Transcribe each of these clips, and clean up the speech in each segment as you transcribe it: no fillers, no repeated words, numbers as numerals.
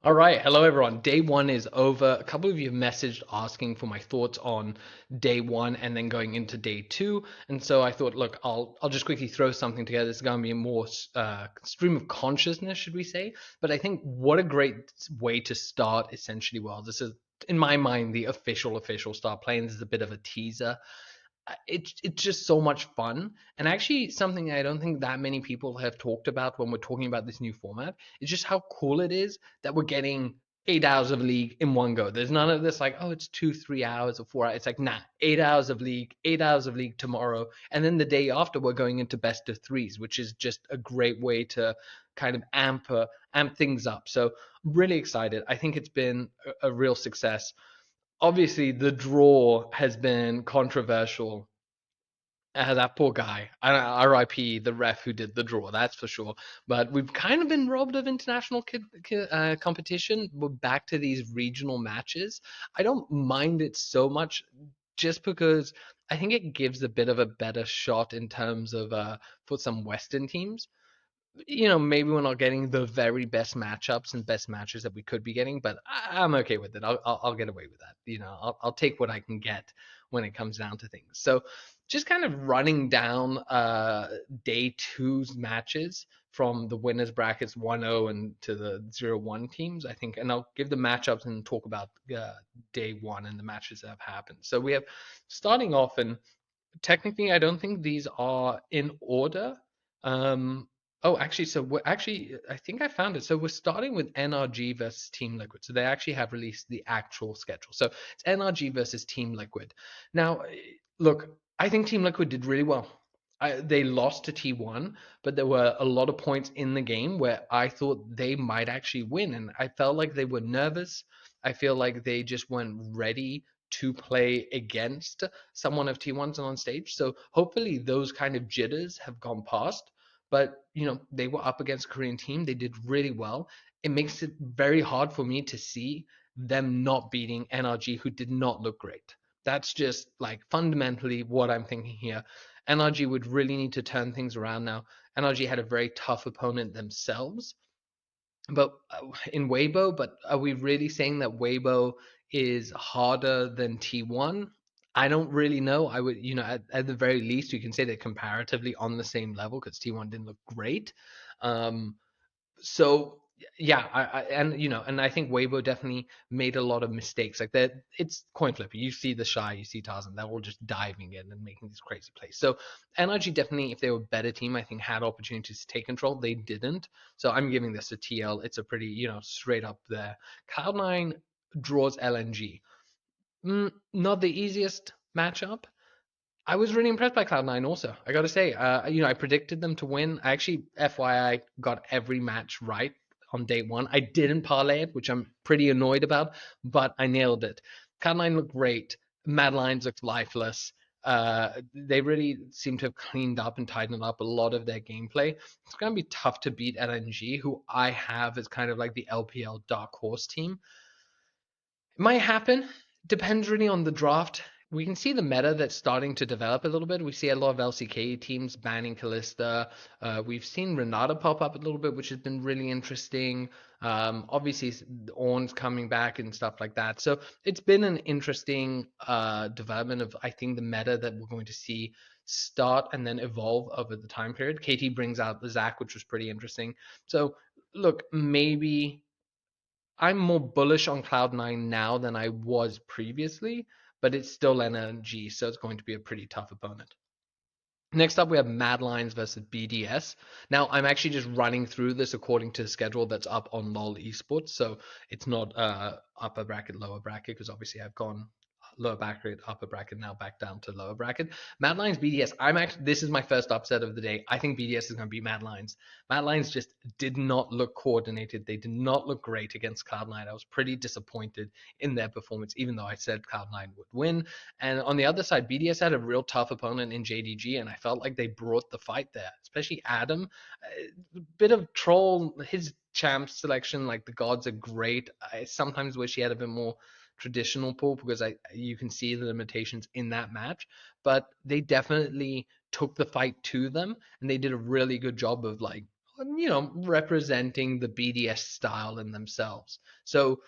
All right, hello everyone. Day one is over. A couple of you have messaged asking for my thoughts on day one and then going into day two. And so I thought, look, I'll just quickly throw something together. It's going to be a more stream of consciousness, should we say? But I think what a great way to start. Essentially, well, this is in my mind the official start playing. This is a bit of a teaser. It's just so much fun, and actually something I don't think that many people have talked about when we're talking about this new format is just how cool it is that we're getting 8 hours of league in one go. There's none of this like, oh, it's 2 3 hours or 4 hours. It's like, nah, 8 hours of league, 8 hours of league tomorrow, and then the day after we're going into best of threes, which is just a great way to kind of amp things up. So really excited. I think it's been a real success. Obviously the draw has been controversial. That poor guy. RIP the ref who did the draw, that's for sure. But we've kind of been robbed of international competition. We're back to these regional matches. I don't mind it so much just because I think it gives a bit of a better shot in terms of for some Western teams. Maybe we're not getting the very best matchups and best matches that we could be getting, but I'm okay with it. I'll get away with that. I'll take what I can get when it comes down to things. So, just kind of running down day two's matches from the winners brackets 1-0 and to the 0-1 teams, I think, and I'll give the matchups and talk about day one and the matches that have happened. So we have starting off, and technically, I don't think these are in order. Um, oh, actually, I think I found it. So we're starting with NRG versus Team Liquid. So they actually have released the actual schedule. So it's NRG versus Team Liquid. Now, look, I think Team Liquid did really well. They lost to T1, but there were a lot of points in the game where I thought they might actually win, and I felt like they were nervous. I feel like they just weren't ready to play against someone of T1's on stage. So hopefully those kind of jitters have gone past. But they were up against a Korean team. They did really well. It makes it very hard for me to see them not beating NRG, who did not look great. That's just like fundamentally what I'm thinking here. NRG would really need to turn things around now. NRG had a very tough opponent themselves, but in Weibo, but are we really saying that Weibo is harder than T1? I don't really know. I would, at the very least, you can say they're comparatively on the same level because T1 didn't look great. Um, so yeah, and I think Weibo definitely made a lot of mistakes. Like that, it's coin flip. You see the Shy, you see Tarzan, they're all just diving in and making these crazy plays. So NRG definitely, if they were a better team, I think had opportunities to take control. They didn't. So I'm giving this a TL. It's a pretty, straight up there. Cloud9 draws LNG. Not the easiest matchup. I was really impressed by Cloud9 also. I got to say, I predicted them to win. I actually, FYI, got every match right on day one. I didn't parlay it, which I'm pretty annoyed about, but I nailed it. Cloud9 looked great. Mad Lions looked lifeless. They really seem to have cleaned up and tightened up a lot of their gameplay. It's going to be tough to beat LNG, who I have as kind of like the LPL dark horse team. It might happen. Depends really on the draft. We can see the meta that's starting to develop a little bit. We see a lot of LCK teams banning Kalista. We've seen Renata pop up a little bit, which has been really interesting. Obviously, Ornn's coming back and stuff like that. So it's been an interesting development of, I think, the meta that we're going to see start and then evolve over the time period. KT brings out the Zac, which was pretty interesting. So look, maybe I'm more bullish on Cloud9 now than I was previously, but it's still NRG, so it's going to be a pretty tough opponent. Next up, we have Mad Lions versus BDS. Now, I'm actually just running through this according to the schedule that's up on LOL Esports, so it's not upper bracket, lower bracket, because obviously I've gone lower bracket, upper bracket, now back down to lower bracket. Mad Lions BDS. This is my first upset of the day. I think BDS is going to beat Mad Lions. Mad Lions just did not look coordinated. They did not look great against Cloud9. I was pretty disappointed in their performance, even though I said Cloud9 would win. And on the other side, BDS had a real tough opponent in JDG, and I felt like they brought the fight there, especially Adam. A bit of troll, his champ selection, like the gods are great. I sometimes wish he had a bit more traditional pull because you can see the limitations in that match, but they definitely took the fight to them, and they did a really good job of like, representing the BDS style in themselves. So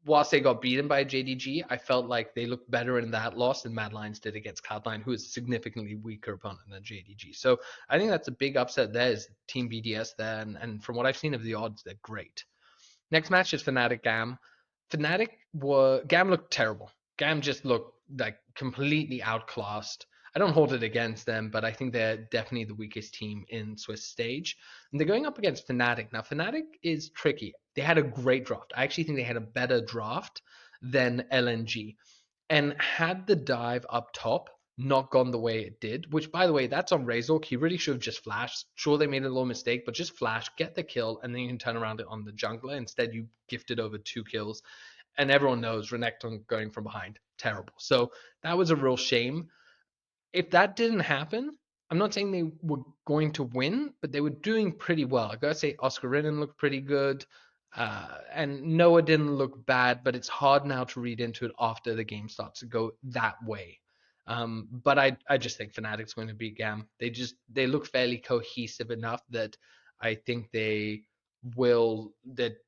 whilst they got beaten by JDG, I felt like they looked better in that loss than Mad Lions did against Cloud9, who is a significantly weaker opponent than JDG. So I think that's a big upset there is Team BDS there, and from what I've seen of the odds, they're great. Next match is Fnatic Gam. Gam looked terrible. Gam just looked like completely outclassed. I don't hold it against them, but I think they're definitely the weakest team in Swiss stage. And they're going up against Fnatic. Now, Fnatic is tricky. They had a great draft. I actually think they had a better draft than LNG. And had the dive up top not gone the way it did, which by the way, that's on Razork. He really should have just flashed. Sure, they made a little mistake, but just flash, get the kill, and then you can turn around it on the jungler. Instead, you gifted over 2 kills. And everyone knows Renekton going from behind, terrible. So that was a real shame. If that didn't happen, I'm not saying they were going to win, but they were doing pretty well. I gotta say, Oscar Ridden looked pretty good. And Noah didn't look bad, but it's hard now to read into it after the game starts to go that way. But I just think Fnatic's going to beat Gam. They look fairly cohesive enough that I think they're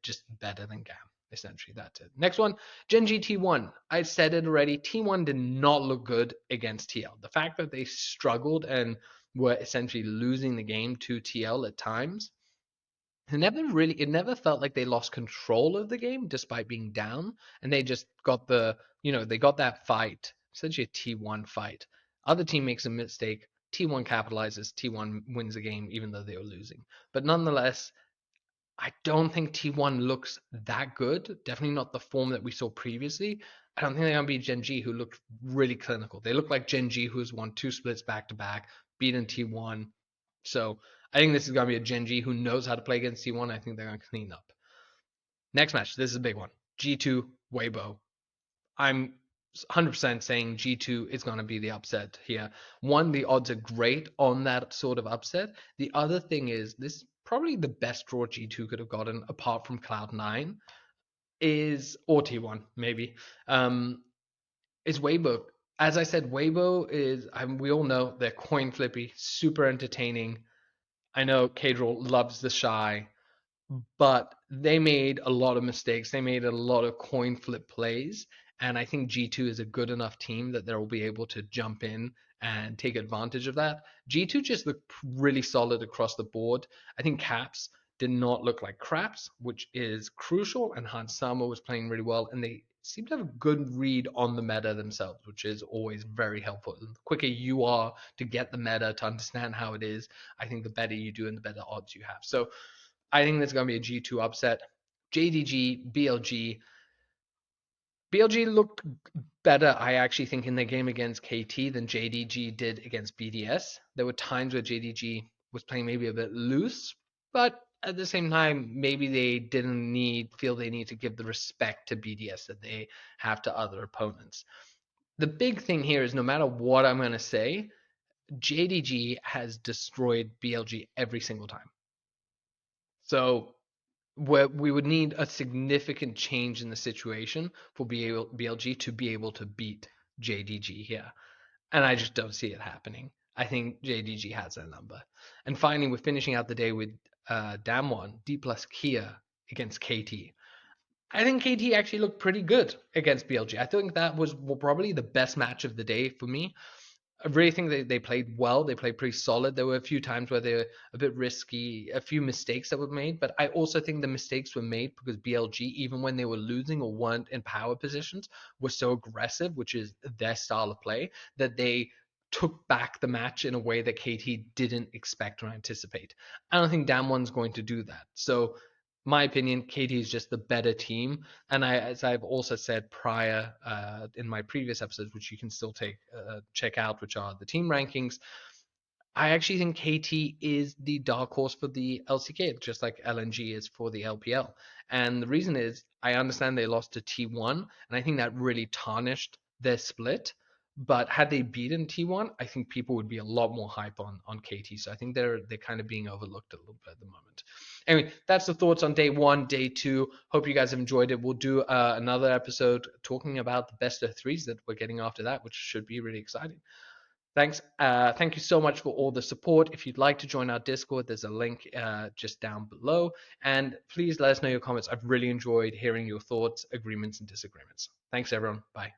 just better than Gam. Essentially, that's it. Next one, Gen.G T1. I said it already. T1 did not look good against TL. The fact that they struggled and were essentially losing the game to TL at times, it never felt like they lost control of the game despite being down, and they just got they got that fight, essentially a T1 fight. Other team makes a mistake, T1 capitalizes, T1 wins the game even though they were losing. But nonetheless, I don't think T1 looks that good. Definitely not the form that we saw previously. I don't think they're going to be Gen.G, who looked really clinical. They look like Gen.G, who's won 2 splits back to back, beaten T1. So I think this is going to be a Gen.G who knows how to play against T1. I think they're going to clean up. Next match. This is a big one. G2, Weibo. I'm 100% saying G2 is going to be the upset here. One, the odds are great on that sort of upset. The other thing is, this is probably the best draw G2 could have gotten apart from Cloud9 or T1 maybe, is Weibo. As I said, Weibo we all know they're coin flippy, super entertaining. I know Kadril loves the shy, but they made a lot of mistakes. They made a lot of coin flip plays. And I think G2 is a good enough team that they'll be able to jump in and take advantage of that. G2 just looked really solid across the board. I think Caps did not look like craps, which is crucial. And Hans Sama was playing really well. And they seem to have a good read on the meta themselves, which is always very helpful. The quicker you are to get the meta, to understand how it is, I think the better you do and the better odds you have. So I think there's going to be a G2 upset. JDG, BLG. BLG looked better, I actually think, in the game against KT than JDG did against BDS. There were times where JDG was playing maybe a bit loose, but at the same time, maybe they didn't feel they need to give the respect to BDS that they have to other opponents. The big thing here is no matter what I'm going to say, JDG has destroyed BLG every single time. So where we would need a significant change in the situation for BLG to be able to beat JDG here. And I just don't see it happening. I think JDG has that number. And finally, we're finishing out the day with Damwon, D plus Kia against KT. I think KT actually looked pretty good against BLG. I think that was probably the best match of the day for me. I really think they played well. They played pretty solid. There were a few times where they were a bit risky, a few mistakes that were made, but I also think the mistakes were made because BLG, even when they were losing or weren't in power positions, were so aggressive, which is their style of play, that they took back the match in a way that KT didn't expect or anticipate. I don't think Damwon's going to do that. So my opinion, KT is just the better team. And as I've also said prior in my previous episodes, which you can still check out, which are the team rankings, I actually think KT is the dark horse for the LCK, just like LNG is for the LPL. And the reason is I understand they lost to T1, and I think that really tarnished their split. But had they beaten T1, I think people would be a lot more hype on KT. So I think they're kind of being overlooked a little bit at the moment. Anyway, that's the thoughts on day one, day two. Hope you guys have enjoyed it. We'll do another episode talking about the best of threes that we're getting after that, which should be really exciting. Thanks. Thank you so much for all the support. If you'd like to join our Discord, there's a link just down below. And please let us know your comments. I've really enjoyed hearing your thoughts, agreements, and disagreements. Thanks, everyone. Bye.